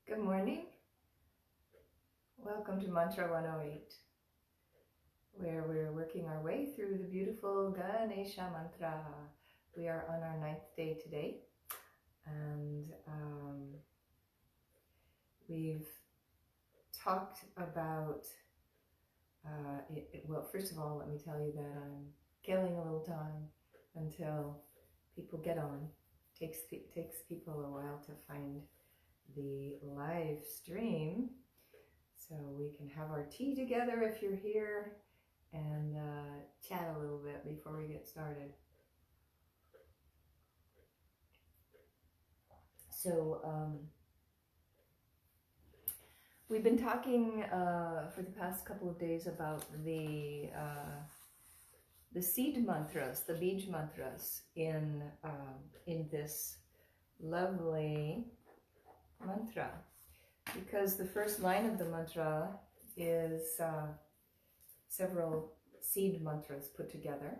Good morning. Welcome to Mantra 108, where we're working our way through the beautiful Ganesha mantra. We are on our 9th day today, and we've talked about, well, first of all, let me tell you that I'm killing a little time until people get on. Takes people a while to find the live stream, so we can have our tea together if you're here and chat a little bit before we get started. So we've been talking for the past couple of days about the seed mantras, the bij mantras in this lovely mantra, because the first line of the mantra is several seed mantras put together.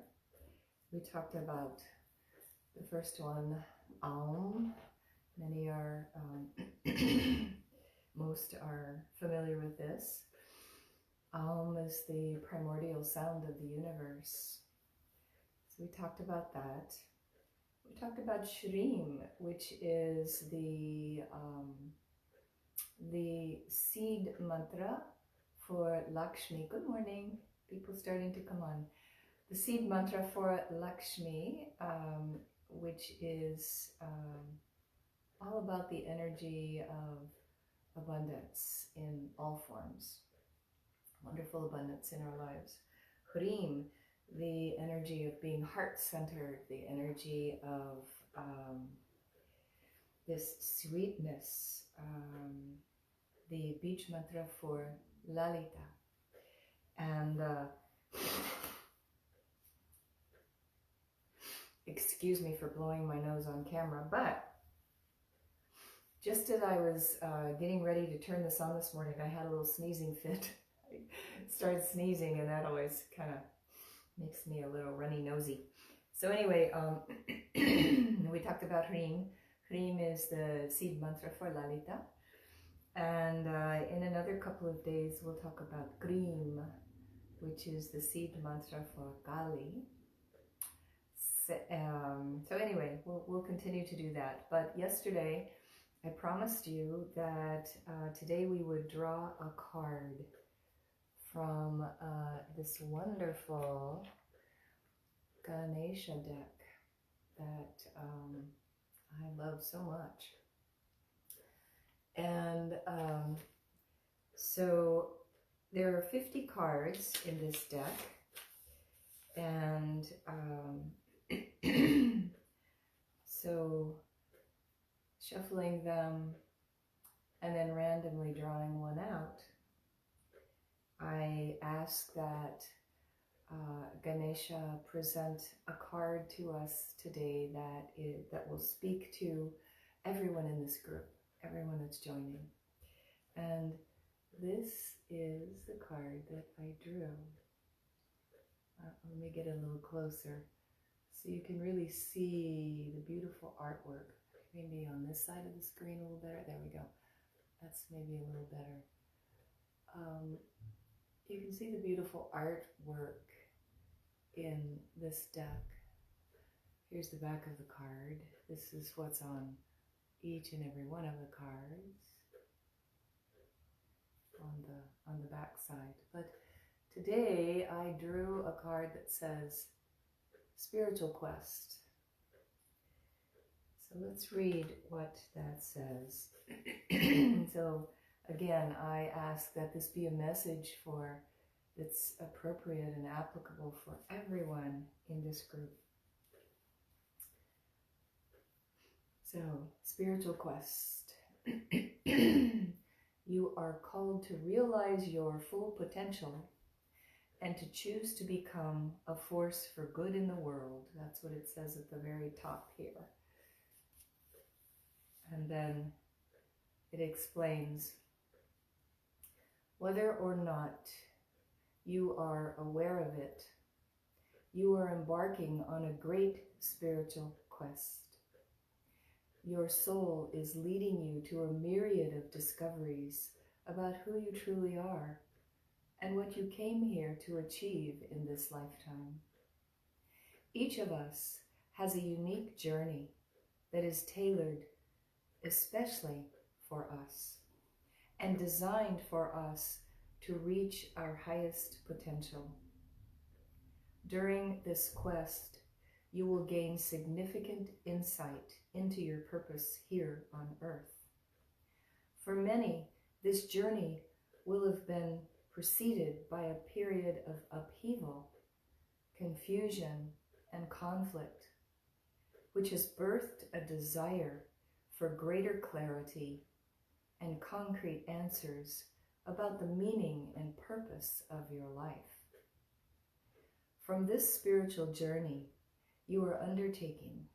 We talked about the first one, Aum. Many are, most are familiar with this. Aum is the primordial sound of the universe. So we talked about that. We talked about Śrīm, which is the seed mantra for Lakshmi. Good morning, people starting to come on. The seed mantra for Lakshmi, which is all about the energy of abundance in all forms. Wonderful abundance in our lives. Hrīm, the energy of being heart-centered, the energy of this sweetness, the bij mantra for Lalita. And excuse me for blowing my nose on camera, but just as I was getting ready to turn this on this morning, I had a little sneezing fit. I started sneezing, and that always kind of makes me a little runny nosy. So anyway, we talked about Hrīm. Hrīm is the seed mantra for Lalita. And in another couple of days, we'll talk about Krīm, which is the seed mantra for Kali. So anyway, we'll continue to do that. But yesterday, I promised you that today we would draw a card from this wonderful Ganesha deck that I love so much. And so there are 50 cards in this deck, and so shuffling them and then randomly drawing one out, I ask that Ganesha present a card to us today that will speak to everyone in this group, everyone that's joining. And this is the card that I drew. Let me get a little closer so you can really see the beautiful artwork. Maybe on this side of the screen a little better. There we go. That's maybe a little better. You can see the beautiful artwork in this deck. Here's the back of the card. This is what's on each and every one of the cards on the back side. But today I drew a card that says Spiritual Quest. So let's read what that says. So again, I ask that this be a message that's appropriate and applicable for everyone in this group. So, Spiritual Quest. You are called to realize your full potential and to choose to become a force for good in the world. That's what it says at the very top here. And then it explains, whether or not you are aware of it, you are embarking on a great spiritual quest. your soul is leading you to a myriad of discoveries about who you truly are and what you came here to achieve in this lifetime. Each of us has a unique journey that is tailored especially for us and designed for us to reach our highest potential. During this quest, you will gain significant insight into your purpose here on earth. For many, this journey will have been preceded by a period of upheaval, confusion, and conflict, which has birthed a desire for greater clarity and concrete answers about the meaning and purpose of your life. From this spiritual journey you are undertaking,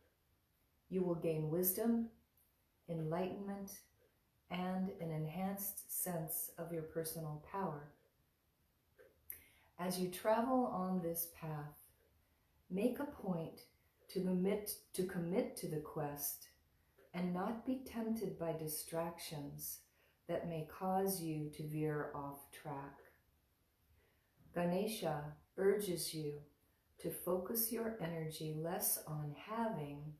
you will gain wisdom, enlightenment, and an enhanced sense of your personal power. As you travel on this path, make a point to commit to the quest and not be tempted by distractions that may cause you to veer off track. Ganesha urges you to focus your energy less on having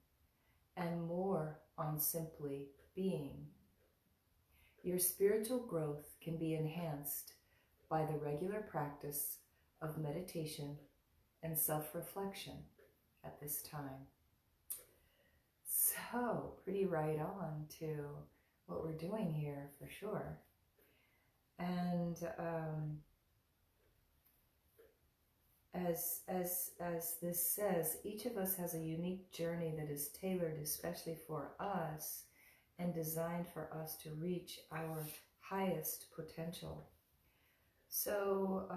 and more on simply being. Your spiritual growth can be enhanced by the regular practice of meditation and self-reflection at this time. So, pretty right on to what we're doing here for sure. And as this says, each of us has a unique journey that is tailored especially for us and designed for us to reach our highest potential. So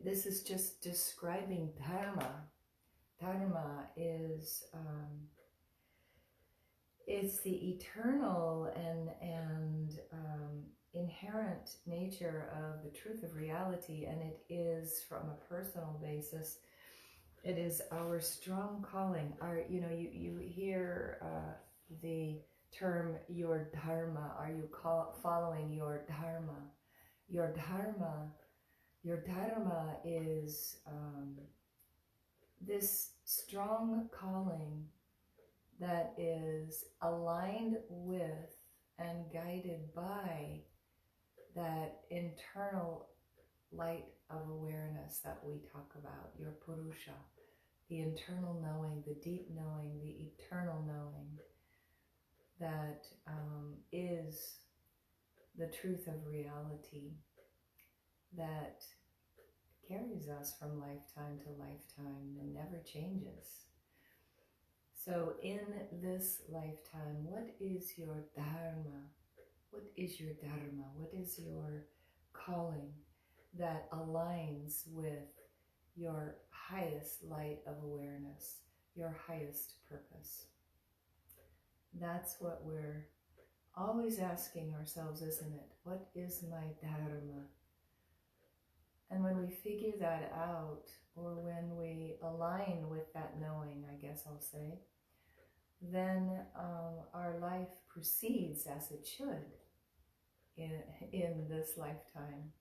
this is just describing dharma. Dharma is it's the eternal and inherent nature of the truth of reality, and it is, from a personal basis, it is our strong calling. You hear the term your dharma. Are you following your dharma? Your dharma is this strong calling that is aligned with and guided by that internal light of awareness that we talk about, your purusha, the internal knowing, the deep knowing, the eternal knowing that is the truth of reality that carries us from lifetime to lifetime and never changes. So in this lifetime, what is your dharma? What is your dharma? What is your calling that aligns with your highest light of awareness, your highest purpose? That's what we're always asking ourselves, isn't it? What is my dharma? And when we figure that out, or when we align with that knowing, I guess I'll say, then our life proceeds as it should in this lifetime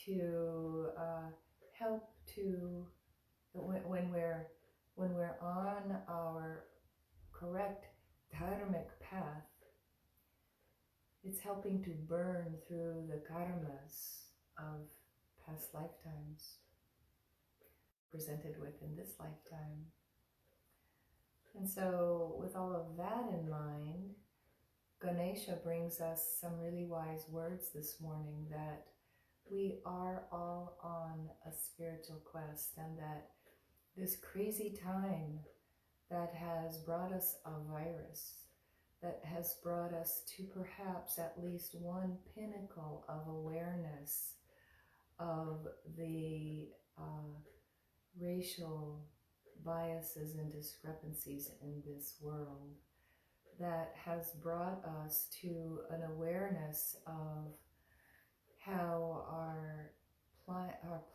to help to, when we're on our correct dharmic path, it's helping to burn through the karmas of past lifetimes presented with in this lifetime. And so with all of that in mind, Ganesha brings us some really wise words this morning, that we are all on a spiritual quest, and that this crazy time that has brought us a virus, that has brought us to perhaps at least one pinnacle of awareness of the racial biases and discrepancies in this world, that has brought us to an awareness of how our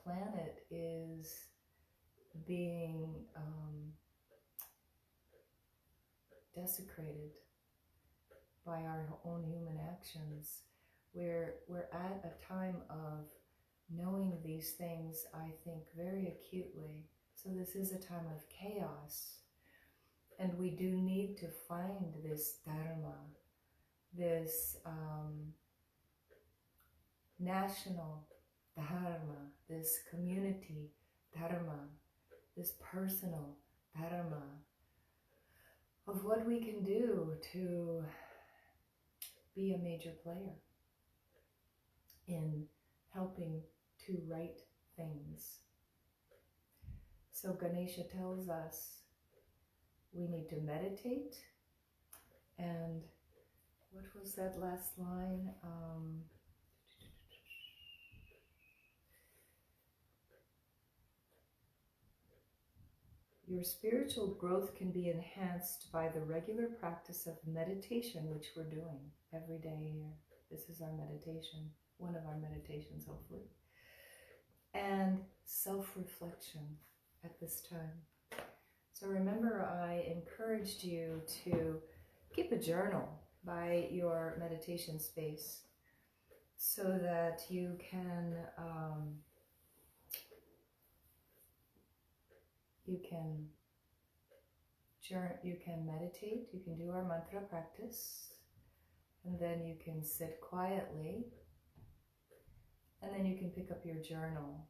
planet is being desecrated by our own human actions. We're at a time of knowing these things, I think, very acutely. So this is a time of chaos. And we do need to find this dharma, this national dharma, this community dharma, this personal dharma of what we can do to be a major player in helping to right things. So Ganesha tells us we need to meditate, and what was that last line? Your spiritual growth can be enhanced by the regular practice of meditation, which we're doing every day here. This is our meditation, one of our meditations, hopefully. And self-reflection at this time. So remember, I encouraged you to keep a journal by your meditation space so that you can meditate, you can do our mantra practice, and then you can sit quietly, and then you can pick up your journal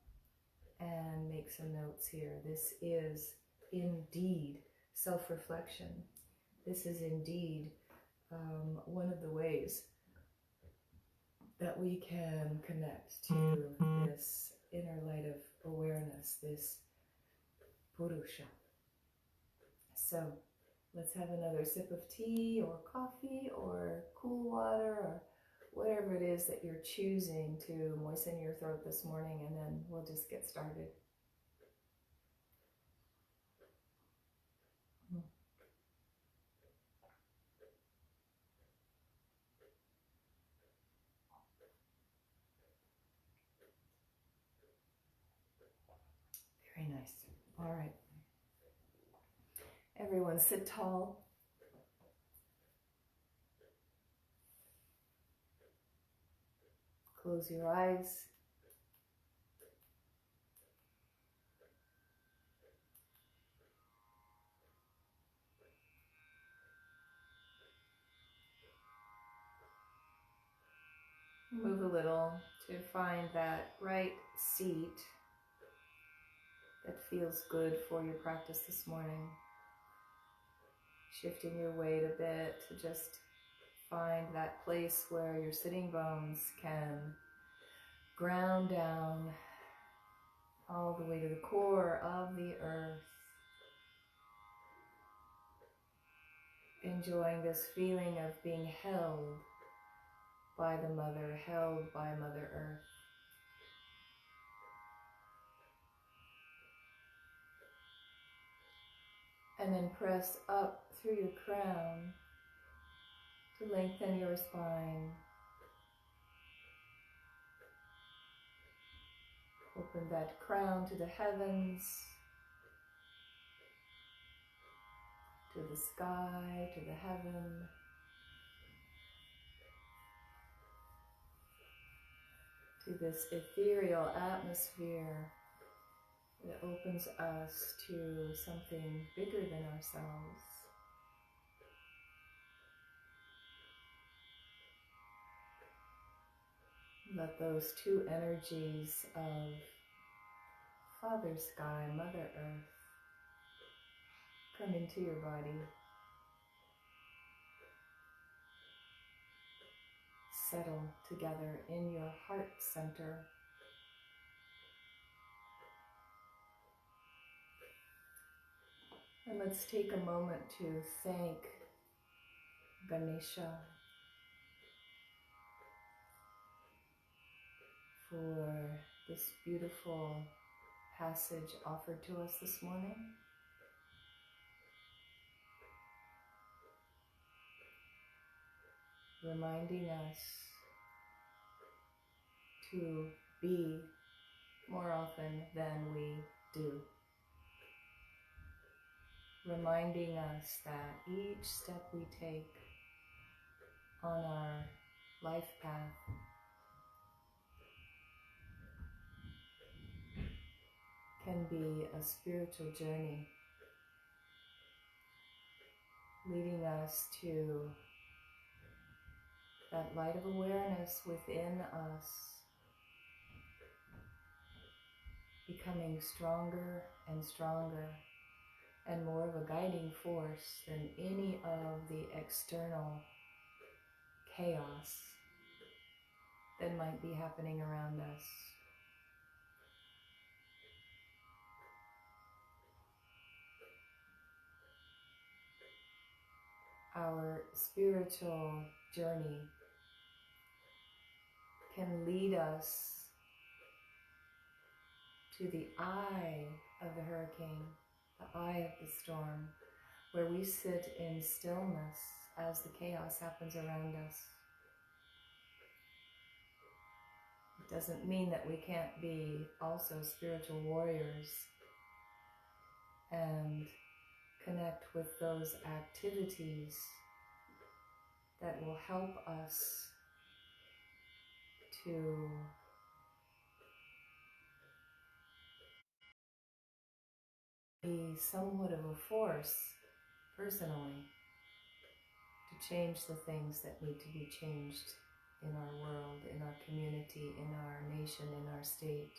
and make some notes here. This is indeed self-reflection. This is indeed one of the ways that we can connect to this inner light of awareness, this Purusha. So let's have another sip of tea or coffee or cool water or whatever it is that you're choosing to moisten your throat this morning, and then we'll just get started. Very nice. All right. Everyone sit tall. Close your eyes. Move a little to find that right seat that feels good for your practice this morning. Shifting your weight a bit to just find that place where your sitting bones can ground down all the way to the core of the earth. Enjoying this feeling of being held by the Mother, held by Mother Earth. And then press up through your crown to lengthen your spine. Open that crown to the heavens, to the sky, to the heaven. To this ethereal atmosphere that opens us to something bigger than ourselves. Let those two energies of Father Sky, Mother Earth come into your body. Settle together in your heart center. And let's take a moment to thank Ganesha for this beautiful passage offered to us this morning. Reminding us to be more often than we do. reminding us that each step we take on our life path can be a spiritual journey, leading us to that light of awareness within us, becoming stronger and stronger and more of a guiding force than any of the external chaos that might be happening around us. Our spiritual journey can lead us to the eye of the hurricane, the eye of the storm, where we sit in stillness as the chaos happens around us. It doesn't mean that we can't be also spiritual warriors and connect with those activities that will help us to be somewhat of a force personally to change the things that need to be changed in our world, in our community, in our nation, in our state.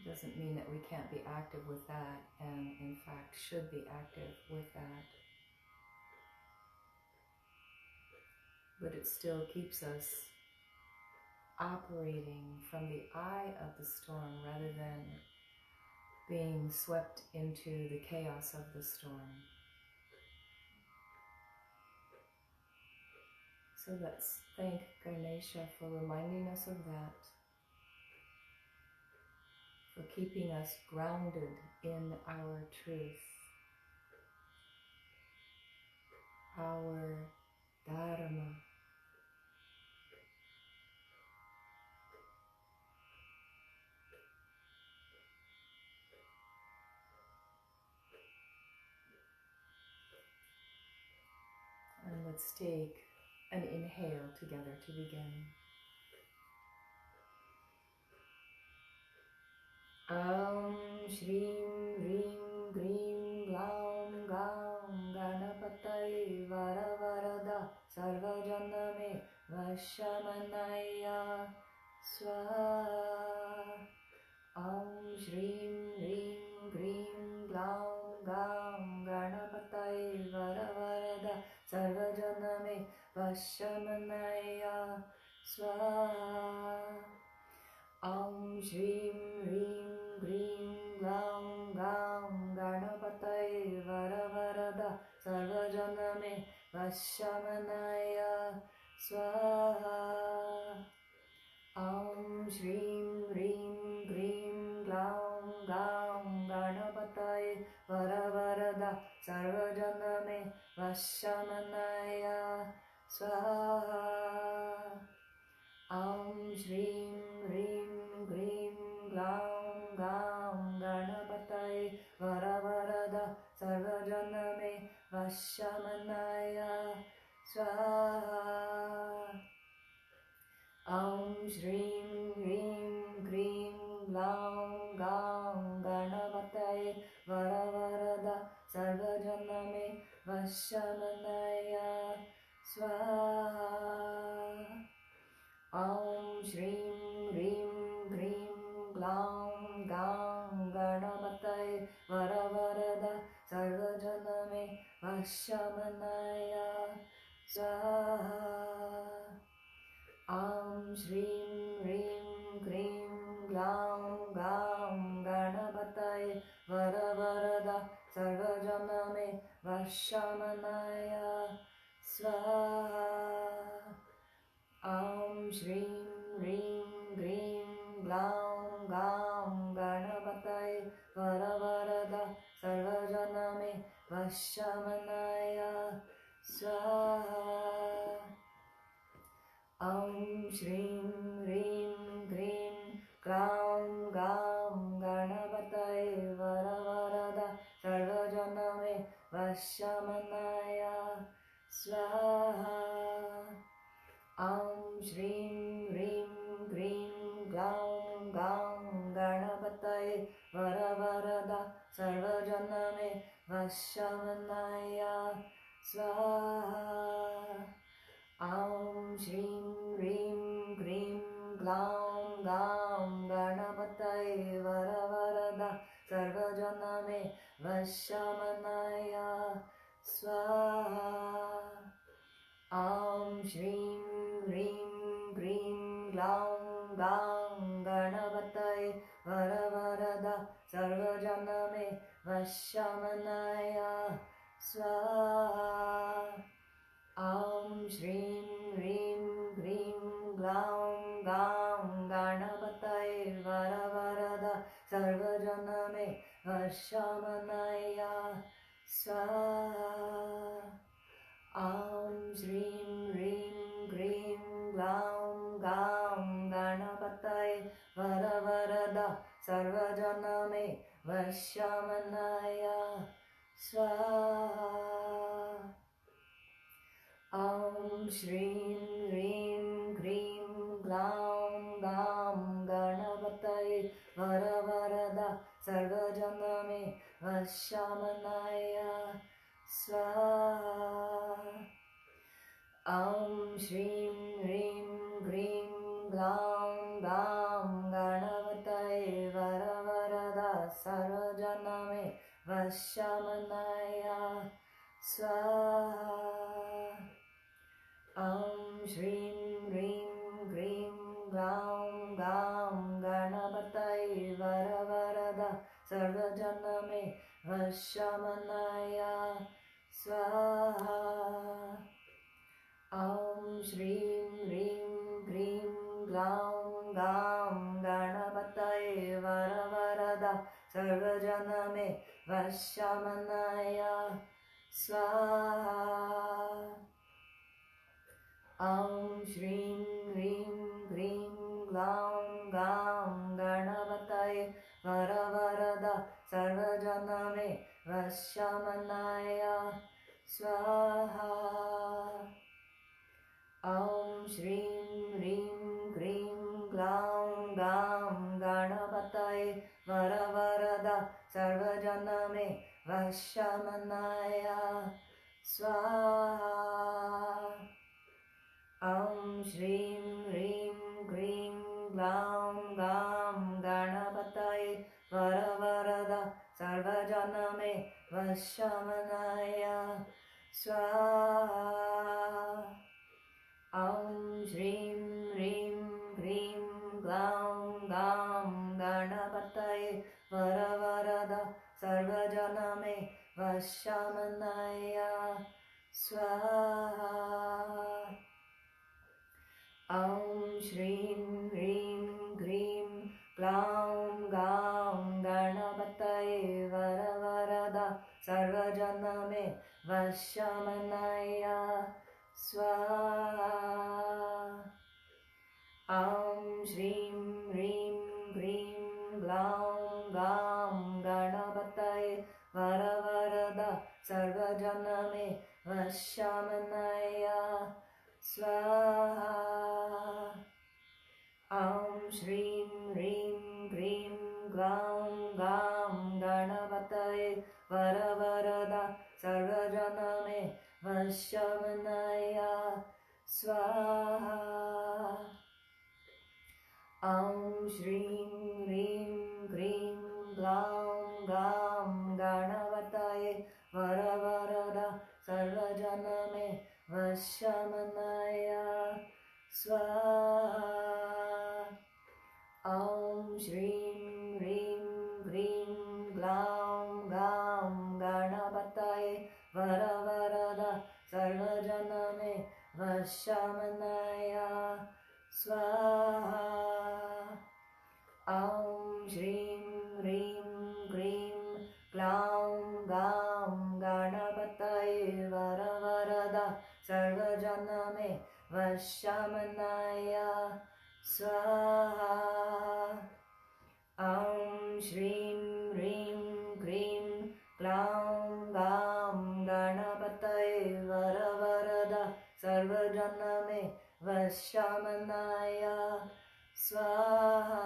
It doesn't mean that we can't be active with that, and in fact should be active with that. But it still keeps us operating from the eye of the storm rather than being swept into the chaos of the storm. So let's thank Ganesha for reminding us of that, for keeping us grounded in our truth, our Dharma. And let's take an inhale together to begin. Śrīm, Hrīm, Krīm, Glauṁ, Gaṇapataye, Varavarada, Sarvajaname, Vaśamanāya Svāha. Śrīm, Hrīm, Krīm, Glauṁ, Gaṇapataye, Varavarada, Sarvajaname, Vaśamanāya Svāha. Śrīm, Hrīm, Krīm, Glauṁ, Gaṇapataye, Varavarada, Sarvajaname, Vaśamanāya Svāha. Śrīm, Hrīm, Krīm, Glauṁ, Gaṇapataye, Varavarada, Sarvajaname, Vaśamanāya Svāha. Śrīm, Hrīm, Krīm, Glauṁ, Gaṇapataye, Varavarada, Sarvajaname, Vaśamanāya Svāha. Śrīm, Hrīm, Krīm, Glauṁ, Gaṇapataye, Varavarada, Sarvajaname, Vaśamanāya Svāha. Śrīm, Hrīm, Krīm, Glauṁ, Gaṇapataye, Varavarada, Sarvajaname, Vaśamanāya Svāha. Śrīm, Hrīm, Krīm, Glauṁ, Gaṇapataye, Varavarada, Sarvajaname, Vaśamanāya Svāha. Śrīm, Hrīm, Krīm, Glauṁ, Gaṇapataye, Varavarada, Sarvajaname, Vaśamanāya Svāha. Śrīm, Hrīm, Krīm, Glauṁ, Gaṇapataye, Varavarada, Svāha. Aum Śrīm Hrīm Krīm Glauṁ Gaṇ Gaṇapataye Varavarada Sarvajaname Vaśamanāya Svāha. Aum Śrīm Hrīm Krīm Glauṁ Gaṇ Gaṇapataye Varavarada Sarvajaname Vaśamanāya Svāha. Aum Śrīm Hrīm Krīm Glauṁ Gaṇ Gaṇapataye Varavarada Sarvajaname Vaśamanāya Svāha. Aum Śrīm Hrīm Krīm Glauṁ Gaṇ Gaṇapataye Varavarada Sarvajaname Vaśamanāya Svāha. Aum Śrīm Hrīm Krīm Glauṁ Gaṇ Gaṇapataye Varavarada Sarvajaname Vaśamanāya Svāha. Aum Śrīm Hrīm Krīm Glauṁ Gaṇ Gaṇapataye Varavarada Sarvajaname Vaśamanāya Svāha. Aum Śrīm Hrīm Krīm Glauṁ Gaṇ Gaṇapataye Varavarada Sarvajaname Vaśamanāya Svāha. Aum Śrīm Hrīm Krīm Glauṁ Gaṇ Gaṇapataye Varavarada Sarvajaname Vaśamanāya Svāha. Aum Śrīm Hrīm Krīm Glauṁ Gaṇ Gaṇapataye Varavarada Sarvajaname Vaśamanāya Svāha. Aum Śrīm Hrīm Krīm Glauṁ Gaṇ Gaṇapataye Varavarada Sarvajaname Vaśamanāya Svāha. Aum Śrīm Hrīm Krīm Glauṁ Gaṇ Gaṇapataye Varavarada Sarvajaname Vaśamanāya Svāha. Aum Śrīm Hrīm Krīm Glauṁ Gaṇ Gaṇapataye Varavarada Sarvajaname Vaśamanāya Svāha. Aum Śrīm Hrīm Krīm Glauṁ Gaṇ Gaṇapataye Varavarada Sarvajaname Vaśamanāya Svāha. Aum Śrīm Hrīm Krīm Glauṁ Gaṇ Gaṇapataye Varavarada Sarvajaname Vaśamanāya Svāha. Aum Śrīm Hrīm Krīm Glauṁ Gaṇ Gaṇapataye Varavarada Sarvajaname Vaśamanāya Svāha. Aum Śrīm Hrīm Krīm Glauṁ Gaṇ Gaṇapataye Varavarada Sarvajaname Vaśamanāya Svāha. Aum Śrīm Hrīm Krīm Glauṁ Gaṇ Gaṇapataye Varavarada Sarvajaname Vaśamanāya Svāha. Aum Śrīm Hrīm Krīm Glauṁ Gaṇ Gaṇapataye Varavarada Sarvajaname Vaśamanāya Svāha. Aum Śrīm Hrīm Krīm Glauṁ Gaṇ Gaṇapataye Varavarada Sarvajaname Vaśamanāya Svāha. Aum Śrīm Hrīm Krīm Glauṁ Gaṇapataye Varavarada Sarvajaname Vaśamanāya Svāha.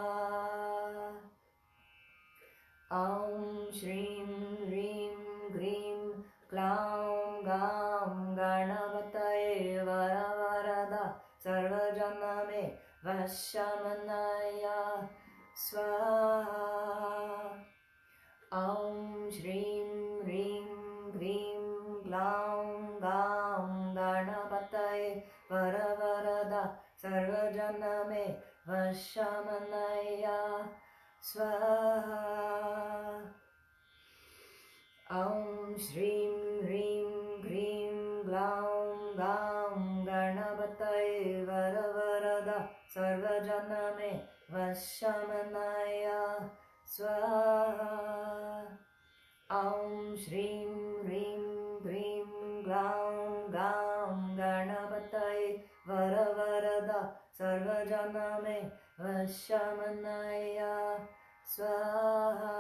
Aum Śrīm Hrīm Krīm Glauṁ Gaṇapataye Varavarada Sarvajaname Vaśamanāya Svāha. Aum Śrīm Hrīm Krīm Glauṁ Gaṇapataye Varavarada Sarvajaname Vaśamanāya Svāha. Aum Śrīm Hrīm Krīm Glauṁ Gaṇapataye Varavarada Sarvajaname Vaśamanāya Svāha. Aum Śrīm Hrīm Krīm Glauṁ Gaṇapataye Varavarada Sarvajaname Vaśamanāya Svāha.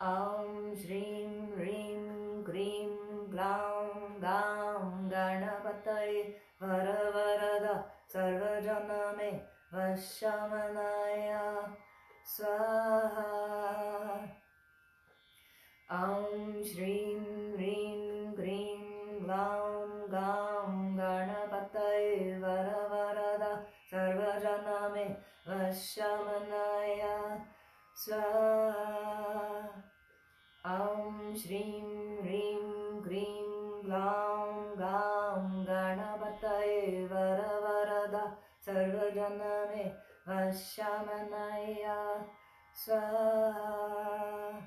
Aum Śrīm Hrīm Krīm Glauṁ Gaṇapataye Varavarada Sarvajaname Vaśamanāya Svāha. Aum Śrīm Hrīm Krīm Glauṁ Gaṇapataye Varavarada Sarvajaname Vaśamanāya Svāha. Aum Śrīm Hrīm Krīm Glauṁ Gaṇapataye Varavarada Sarvajaname Vaśamanāya Svāha.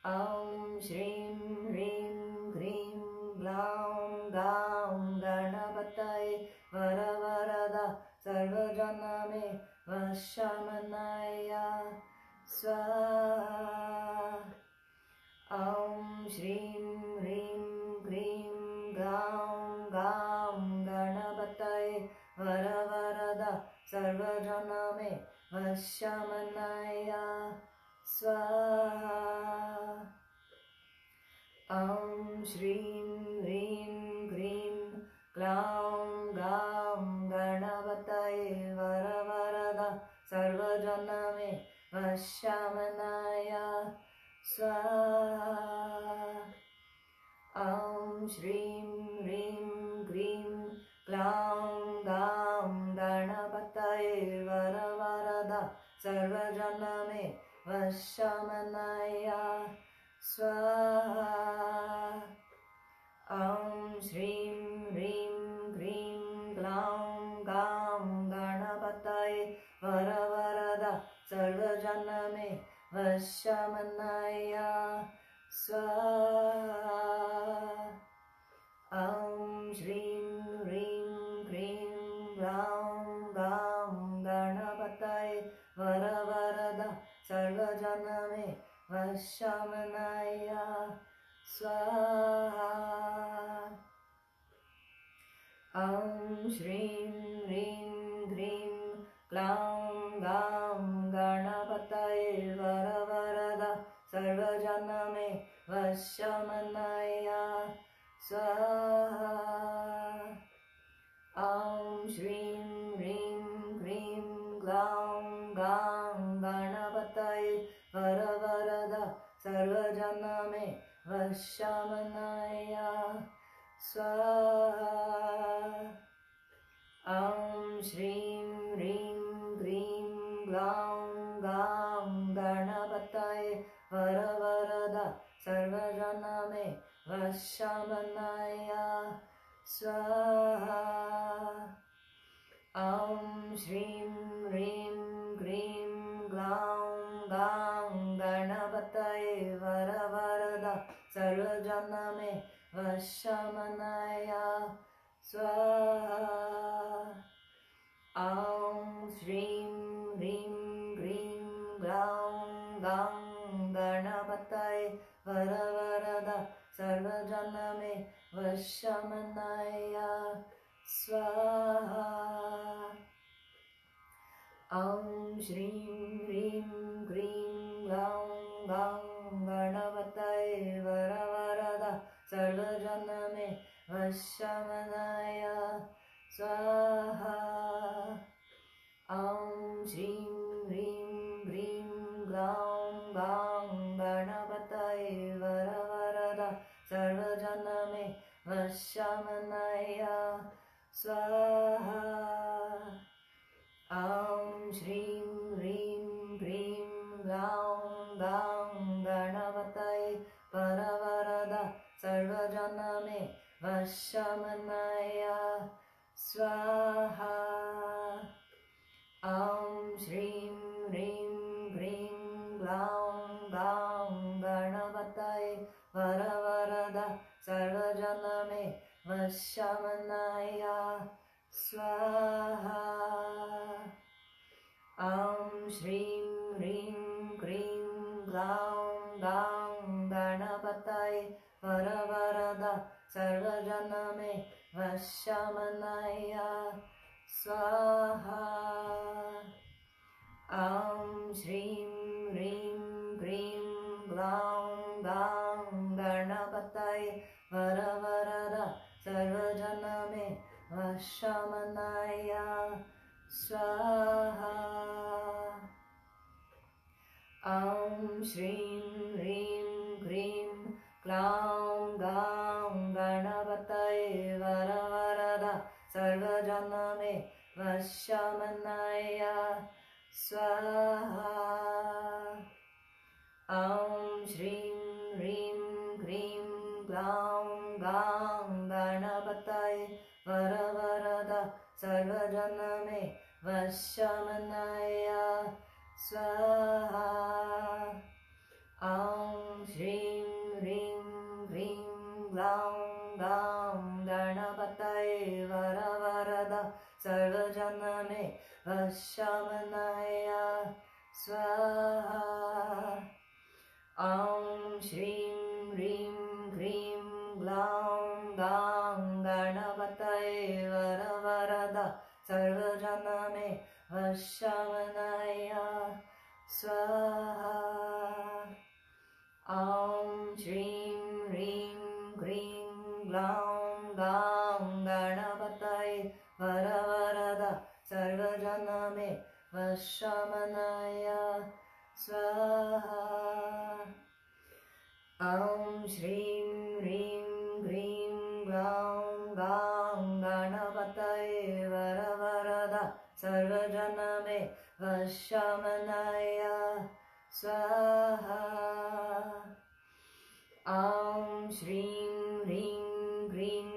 Aum Śrīm Hrīm Krīm Glauṁ Gaṇapataye Varavarada Sarvajaname Vaśamanāya Svāha. Aum Śrīm Hrīm Krīm Glauṁ Gaṇapataye Varavarada Sarvajaname Vaśamanāya Svāha. Aum Śrīm Hrīm Krīm Glauṁ Gaṇapataye Varavarada Sarvajaname Vaśamanāya Svāha. Aum Śrīm Hrīm Krīm Glauṁ Gaṇapataye Varavarada Sarvajaname Vaśamanāya Svāha. Aum Śrīm Hrīm Krīm Glauṁ Gaṇapataye Varavarada Sarvajaname Vaśamanāya Svāha. Aum Śrīm Hrīm Krīm Glauṁ Gaṇapataye Varavarada Sarvajaname Vaśamanāya Svāha. Aum Śrīm Hrīm Krīm Glauṁ Gaṇapataye Varavarada Sarvajaname Vaśamanāya Svāha. Aum Śrīm Hrīm Krīm Glauṁ Gaṇapataye Varavarada Sarvajaname Vaśamanāya Svāha. Aum Śrīm Hrīm Krīm Glauṁ Gaṇapataye Varavarada Sarvajaname Vaśamanāya Svāha. Aum Śrīm Hrīm Krīm Glauṁ Gaṇapataye Varavarada Sarvajaname Vaśamanāya Svāha. Aum Śrīm Hrīm Krīm Glauṁ Gaṇapataye Varavarada Sarvajaname Vaśamanāya Svāha. Aum Śrīm Hrīm Krīm Glauṁ Gaṇapataye Varavarada Sarvajaname Vaśamanāya Svāha. Śrīm Hrīm Krīm Glauṁ Gaṇapataye Varavarada Sarvajaname Vaśamanāya Svāha. Śrīm Hrīm Krīm Glauṁ Gaṇapataye Varavarada Sarvajaname Vaśamanāya Svāha. Śrīm Hrīm Krīm Glauṁ Gaṇapataye Varavarada Sarvajaname Vaśamanāya Svāha. Śrīm Hrīm Krīm Glauṁ Gaṇapataye Varavarada Sarvajaname Vaśamanāya Svāha. Śrīm Hrīm Krīm Glauṁ Gaṇapataye Varavarada Sarvajaname Vaśamanāya Svāha. Śrīm Hrīm Krīm Glauṁ Gaṇapataye Varavarada Sarvajaname Vaśamanāya Svāha. Śrīm Hrīm Krīm Glauṁ Gaṇapataye Varavarada Sarvajaname Vaśamanāya Svāha. Śrīm Hrīm Krīm Glauṁ Gaṇapataye Varavarada Sarvajaname Vaśamanāya Svāha. Śrīm Hrīm Krīm Glauṁ Gaṇapataye Varavarada Sarvajaname Vaśamanāya Svāha. Śrīm Hrīm Krīm Glauṁ Gaṇapataye Varavarada Sarvajaname Vaśamanāya Svāha. Śrīm Hrīm Krīm Glauṁ Gaṇapataye Varavarada Sarvajaname Vaśamanāya Svāha. Śrīm Hrīm Krīm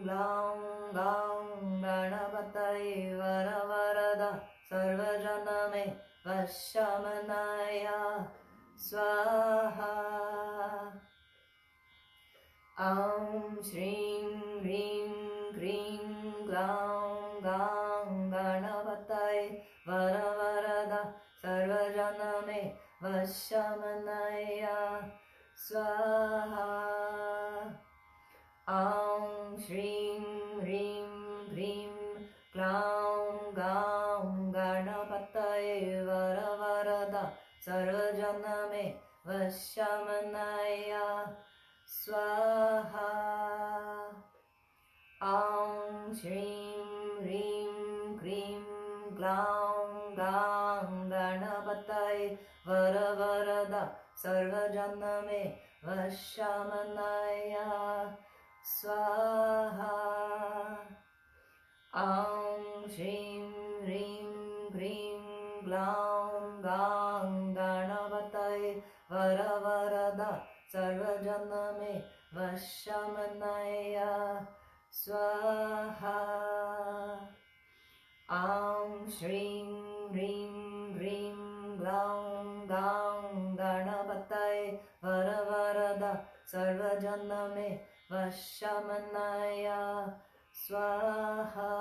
Glauṁ Gaṇapataye Varavarada Sarvajaname Vaśamanāya Svāha. Śrīm Hrīm Krīm Glauṁ Gaṇapataye Varavarada Sarvajaname Vaśamanāya Svāha. Śrīm Hrīm Krīm Glauṁ Gaṇapataye Varavarada Sarvajaname Vaśamanāya Svāha. Śrīm Hrīm Krīm Glauṁ Gaṇapataye Varavarada Sarvajaname Vaśamanāya Svāha. Śrīm Hrīm Krīm Glauṁ Gaṇapataye Varavarada Sarvajaname Vaśamanāya Svāha. Śrīm Hrīm Krīm Glauṁ Gaṇapataye Varavarada Sarvajaname Vaśamanāya Svāha.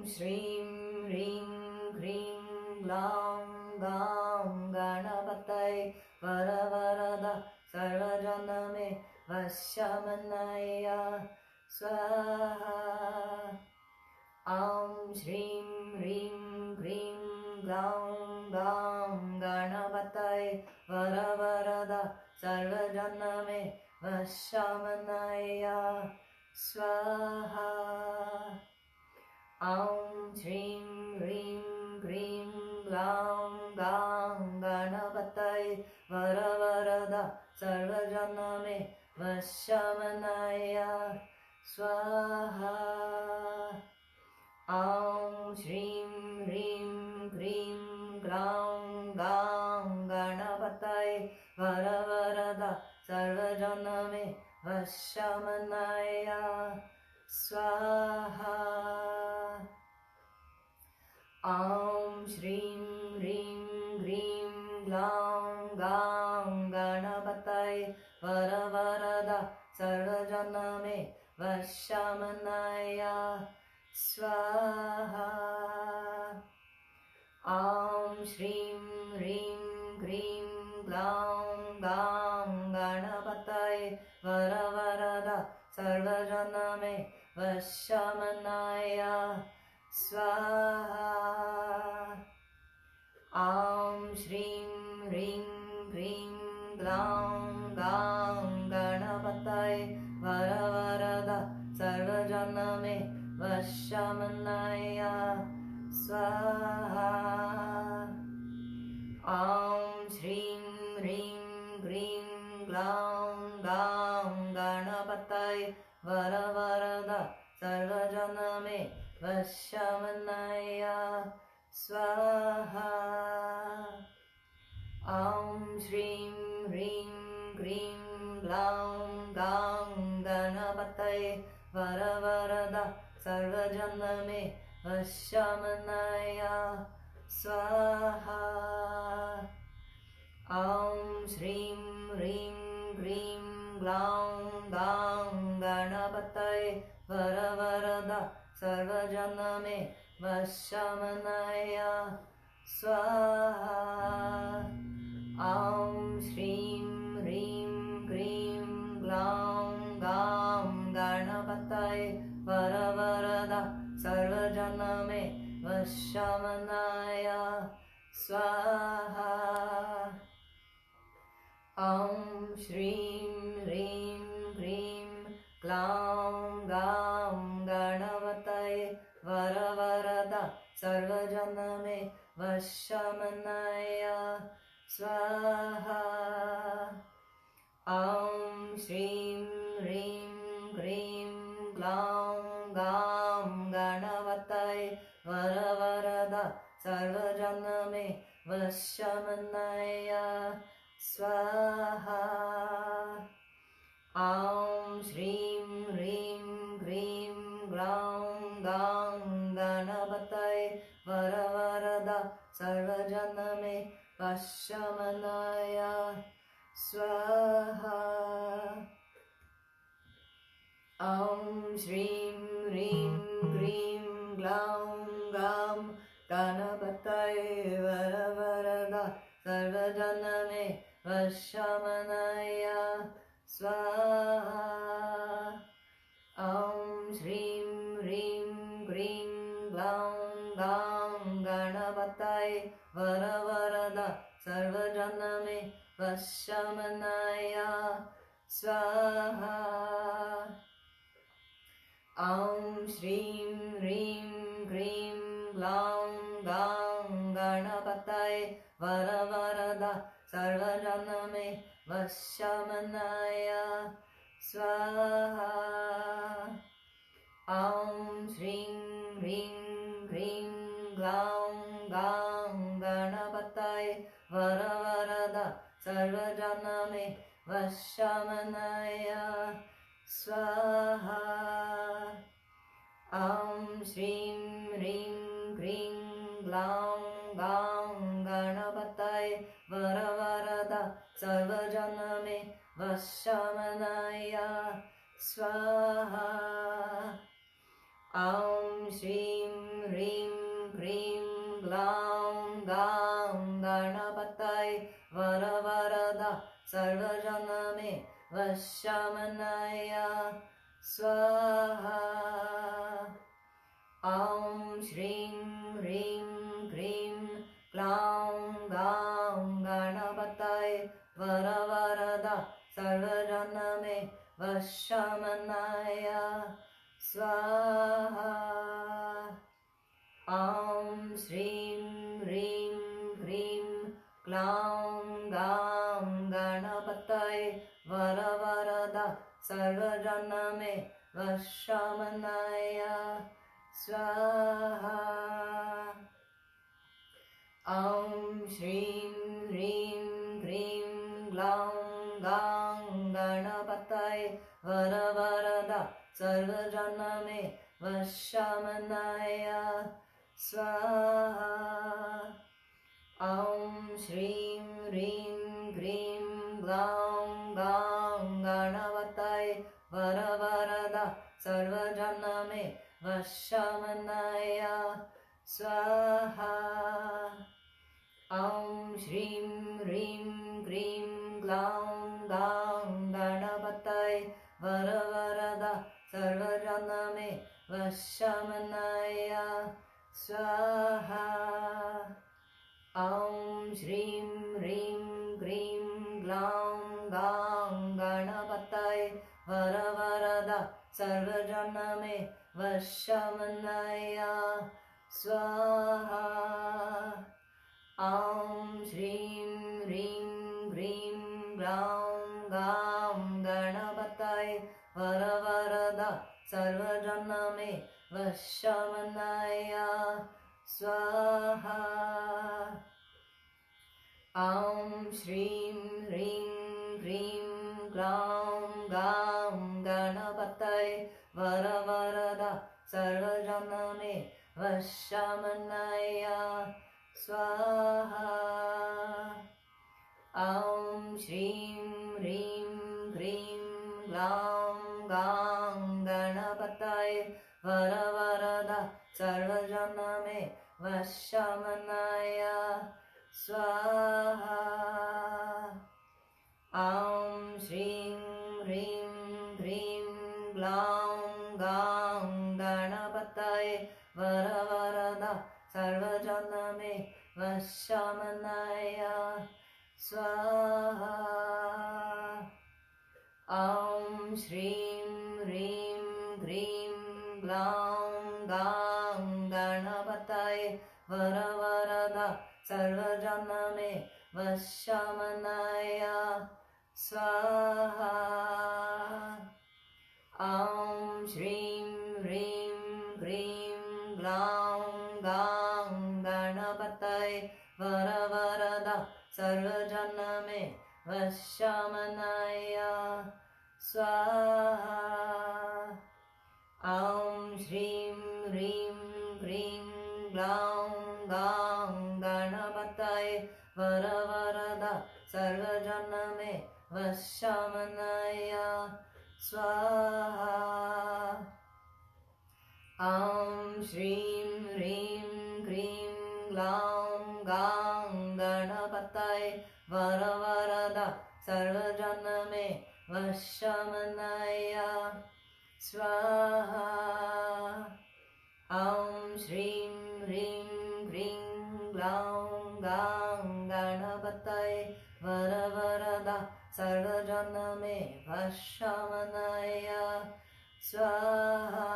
Śrīm Hrīm Krīm Glauṁ Gaṇapataye Varavarada Sarvajaname Vaśamanāya Svāha. Śrīm Hrīm Krīm Glauṁ Gaṇapataye Varavarada Sarvajaname Vaśamanāya Svāha. Aum Śrīm Hrīm Krīm Glauṁ Gaṇapataye Varavarada Sarvajaname Vaśamanāya Svāha. Aum Śrīm Hrīm Krīm Glauṁ Gaṇapataye Varavarada Sarvajaname Vaśamanāya Svāha. Aum Śrīm Hrīm Krīm Glauṁ Gaṇapataye Varavarada Sarvajaname Vaśamanāya Svāha. Aum Śrīm Hrīm Krīm Glauṁ Gaṇapataye Varavarada Sarvajaname Vaśamanāya Svāha. Aum Śrīm Hrīm Krīm Glauṁ Gaṇapataye Varavarada Sarvajaname Vaśamanāya Svāha. Aum Śrīm Hrīm Krīm Glauṁ Gaṇapataye Varavarada Sarvajaname Vaśamanāya Svāha. Aum Śrīm Hrīm Krīm Glauṁ Gaṇapataye Varavarada Sarvajaname Vaśamanāya Svāha. Aum Śrīm Hrīm Krīm Glauṁ Gaṇapataye Varavarada Sarvajaname Vaśamanāya Svāha. Aum Śrīm Hrīm Krīm Glauṁ Gaṇapataye Varavarada Sarvajaname Vaśamanāya Svāha. Aum Śrīm Hrīm Krīm Glauṁ Gaṇapataye Varavarada Sarvajaname Vaśamanāya Svāha. Aum Śrīm Hrīm Krīm Glauṁ Gaṇapataye Varavarada Sarvajaname Vaśamanāya Svāha. Aum Śrīm Hrīm Krīm Glauṁ Gaṇapataye Varavarada Sarvajaname Vaśamanāya Svāha. Aum Śrīm Hrīm Krīm Glauṁ Gaṇapataye Varavarada Sarvajaname Vaśamanāya Svāha. Aum Śrīm Hrīm Krīm Glauṁ Gaṇapataye Varavarada Sarvajaname Vaśamanāya Svāha. Aum Śrīm Hrīm Krīm Glauṁ Gaṇapataye Varavarada Sarvajaname Vaśamanāya Svāha. Aum Śrīm Hrīm Krīm Glauṁ Gaṇapataye Varavarada Sarvajaname Vaśamanāya Svāha. Aum Śrīm Hrīm Krīm Glauṁ Gaṇapataye Varavarada Sarvajaname Vaśamanāya Svāha. Aum Śrīm Hrīm Krīm Glauṁ Gaṇapataye Varavarada Sarvajaname Vaśamanāya Svāha. Aum Śrīm Hrīm Krīm Glauṁ Gaṇapataye Varavarada Sarvajaname Vaśamanāya Svāha. Om Śrīm Hrīm Krīm Glauṁ Gaṇ Gaṇapataye Varavarada Sarvajaname Vaśamanāya Svāha. Om Śrīm Hrīm Krīm Glauṁ Gaṇ Gaṇapataye Varavarada Sarvajaname Vaśamanāya Svāha. Om Śrīm Hrīm Krīm Glauṁ Gaṇ Gaṇapataye Varavarada Sarvajaname Vaśamanāya Svāha. Om Śrīm Hrīm Krīm Glauṁ Gaṇ Gaṇapataye Varavarada Sarvajaname Vaśamanāya Svāha. Om Śrīm Hrīm Krīm Glauṁ Gaṇ Gaṇapataye Varavarada Sarvajaname Vaśamanāya Svāha. Om Śrīm Hrīm Krīm Glauṁ Gaṇ Gaṇapataye Varavarada Sarvajaname Vaśamanāya Svāha. Om Śrīm Hrīm Krīm Glauṁ Gaṇ Gaṇapataye Varavarada Sarvajaname Vaśamanāya Svāha. Om Śrīm Hrīm Krīm Glauṁ Gaṇ Gaṇapataye Varavarada Sarvajaname Vaśamanāya Svāha. Om Śrīm Hrīm Krīm Glauṁ Gaṇ Gaṇapataye Varavarada Sarvajaname Vaśamanāya Svāha. Om Śrīm Hrīm Krīm Glauṁ Gaṇ Gaṇapataye Varavarada Sarvajaname Vaśamanāya Svāha. Om Śrīm Hrīm Krīm Glauṁ Gaṇ Gaṇapataye Varavarada Sarvajaname Vaśamanāya Svāha. Om Śrīm Hrīm Krīm Glauṁ Gaṇ Gaṇapataye Varavarada Sarvajaname Vaśamanāya Svāha. Om Śrīm Hrīm Krīm Glauṁ Gaṇ Gaṇapataye Varavarada Sarvajaname Vaśamanāya Svāha. Om Śrīm Hrīm Krīm Glauṁ Gaṇ Gaṇapataye Varavarada Sarvajaname Vaśamanāya Svāha.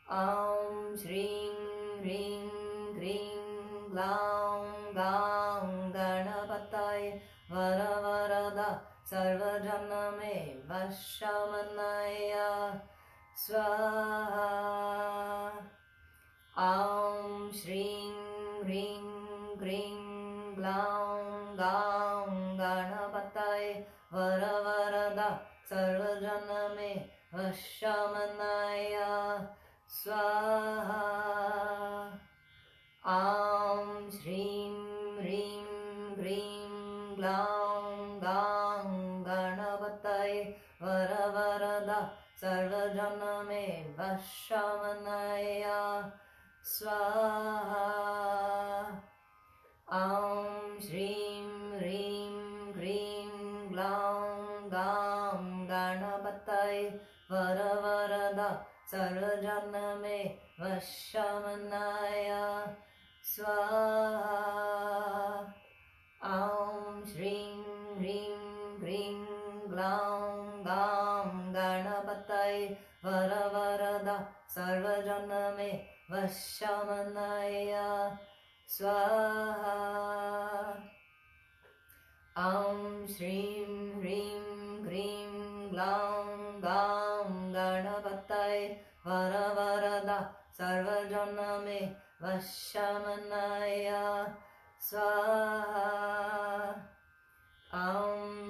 Om Śrīm Hrīm Krīm Glauṁ Gaṇ Gaṇapataye Varavarada Sarvajaname Vaśamanāya Svāha. Om Śrīm Hrīm Krīm Glauṁ Gaṇ Gaṇapataye Varavarada Sarvajaname Vaśamanāya Svāha. Om Śrīm Hrīm Krīm Glauṁ Gaṇ Gaṇapataye Varavarada Sarvajaname Vaśamanāya Svāha. Om Śrīm Hrīm Krīm Glauṁ Gaṇ Gaṇapataye Varavarada Sarvajaname Vaśamanāya Svāha. Om Śrīm Hrīm Krīm Glauṁ Vaśamanāya Svāha. Śrīm, Hrīm, Krīm, Glauṁ, Gaṇapataye, Varavarada, Sarvajaname, Vaśamanāya Svāha.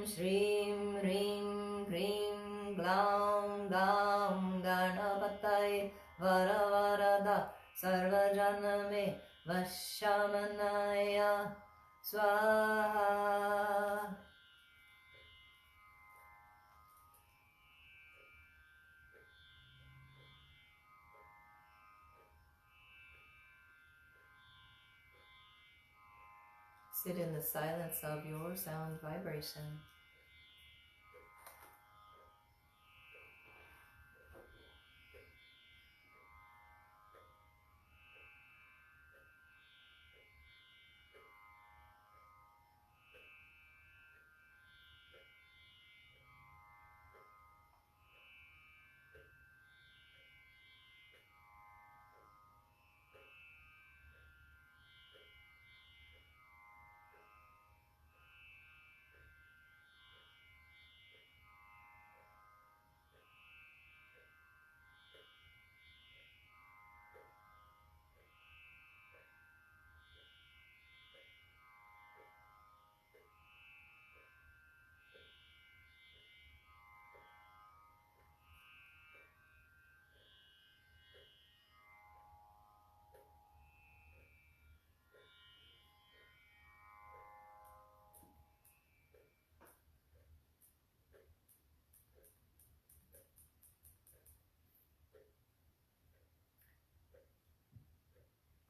Śrīm, Hrīm, Krīm, Glauṁ, Gaṇapataye, Varavarada, Sarvajaname, Vaśamanāya Svāha. Sit in the silence of your sound vibration.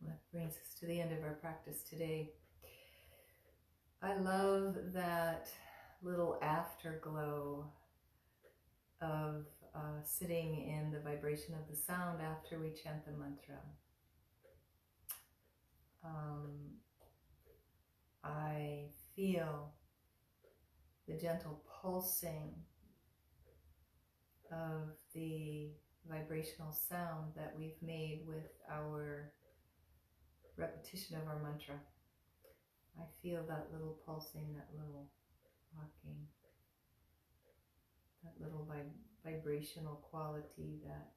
That brings us to the end of our practice today. I love that little afterglow of sitting in the vibration of the sound after we chant the mantra. I feel the gentle pulsing of the vibrational sound that we've made with our repetition of our mantra. I feel that little pulsing, that little rocking, that little vibrational quality that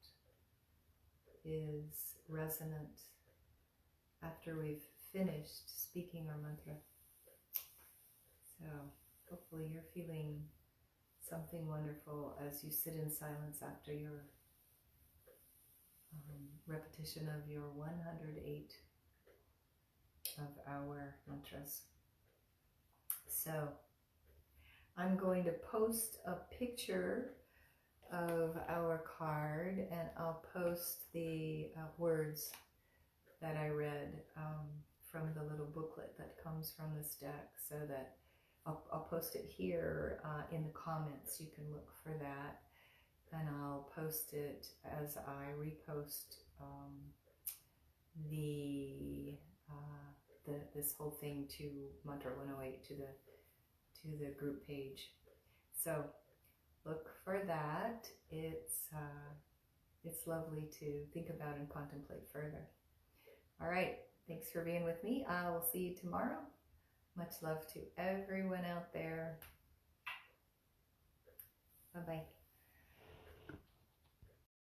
is resonant after we've finished speaking our mantra. So hopefully you're feeling something wonderful as you sit in silence after your repetition of your 108 of our mantras. So I'm going to post a picture of our card, and I'll post the words that I read from the little booklet that comes from this deck, so that I'll post it here in the comments. You can look for that, and I'll post it as I repost this whole thing to Mantra 108 to the group page. So look for that. It's lovely to think about and contemplate further. All right, thanks for being with me. I will see you tomorrow. Much love to everyone out there. Bye-bye.